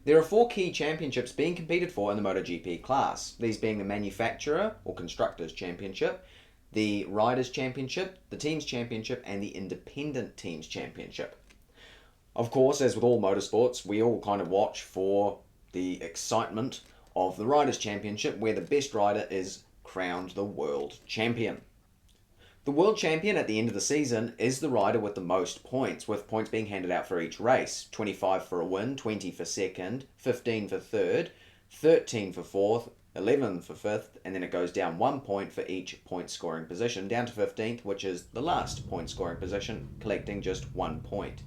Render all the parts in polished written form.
There are four key championships being competed for in the MotoGP class, these being the Manufacturer or Constructors Championship, the Riders Championship, the Teams Championship, and the Independent Teams Championship. Of course, as with all motorsports, we all kind of watch for the excitement of the Riders Championship, where the best rider is crowned the world champion. The world champion at the end of the season is the rider with the most points, with points being handed out for each race. 25 for a win, 20 for second, 15 for third, 13 for fourth, 11 for fifth, and then it goes down 1 point for each point scoring position, down to 15th, which is the last point scoring position, collecting just 1 point.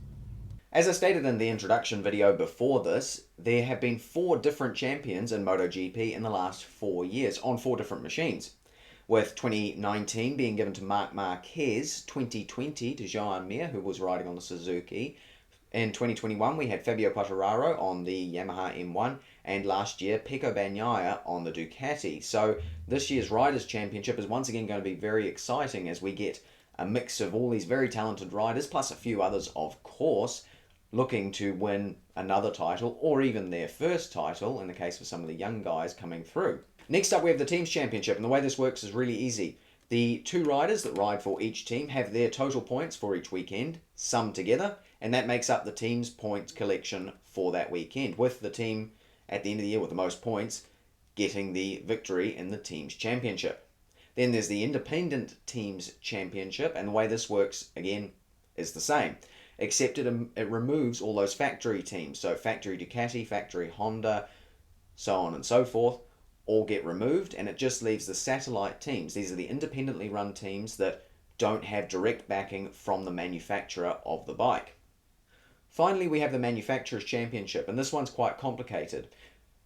As I stated in the introduction video before this, there have been 4 different champions in MotoGP in the last 4 years on 4 different machines, with 2019 being given to Marc Marquez, 2020 to Joan Mir, who was riding on the Suzuki. In 2021, we had Fabio Quartararo on the Yamaha M1, and last year, Pecco Bagnaia on the Ducati. So this year's Riders' Championship is once again going to be very exciting as we get a mix of all these very talented riders, plus a few others, of course, looking to win another title, or even their first title, in the case of some of the young guys coming through. Next up, we have the Teams Championship, and the way this works is really easy. The 2 riders that ride for each team have their total points for each weekend summed together, and that makes up the team's points collection for that weekend, with the team at the end of the year with the most points getting the victory in the Teams Championship. Then there's the Independent Teams Championship, and the way this works, again, is the same, except it removes all those factory teams. So factory Ducati, factory Honda, so on and so forth, all get removed, and it just leaves the satellite teams. These are the independently run teams that don't have direct backing from the manufacturer of the bike. Finally, we have the Manufacturers Championship, and this one's quite complicated.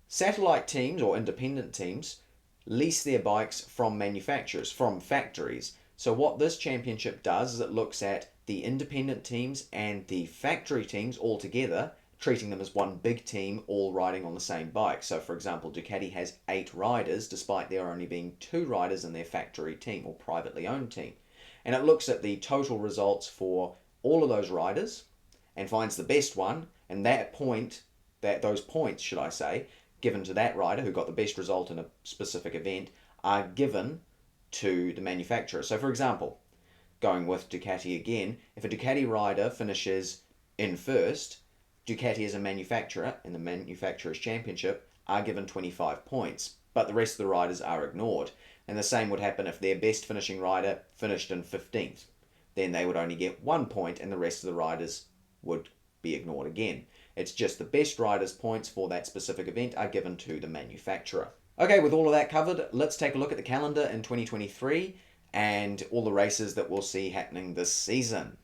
Satellite teams or independent teams lease their bikes from manufacturers, from factories. So what this championship does is it looks at the independent teams and the factory teams all together, treating them as one big team all riding on the same bike. So for example, Ducati has 8 riders despite there only being 2 riders in their factory team or privately owned team. And it looks at the total results for all of those riders and finds the best one, and those points, should I say, given to that rider who got the best result in a specific event are given to the manufacturer. So for example, going with Ducati again, if a Ducati rider finishes in first, Ducati as a manufacturer in the Manufacturers Championship are given 25 points, but the rest of the riders are ignored. And the same would happen if their best finishing rider finished in 15th. Then they would only get 1 point and the rest of the riders would be ignored again. It's just the best riders' points for that specific event are given to the manufacturer. Okay, with all of that covered, let's take a look at the calendar in 2023 and all the races that we'll see happening this season.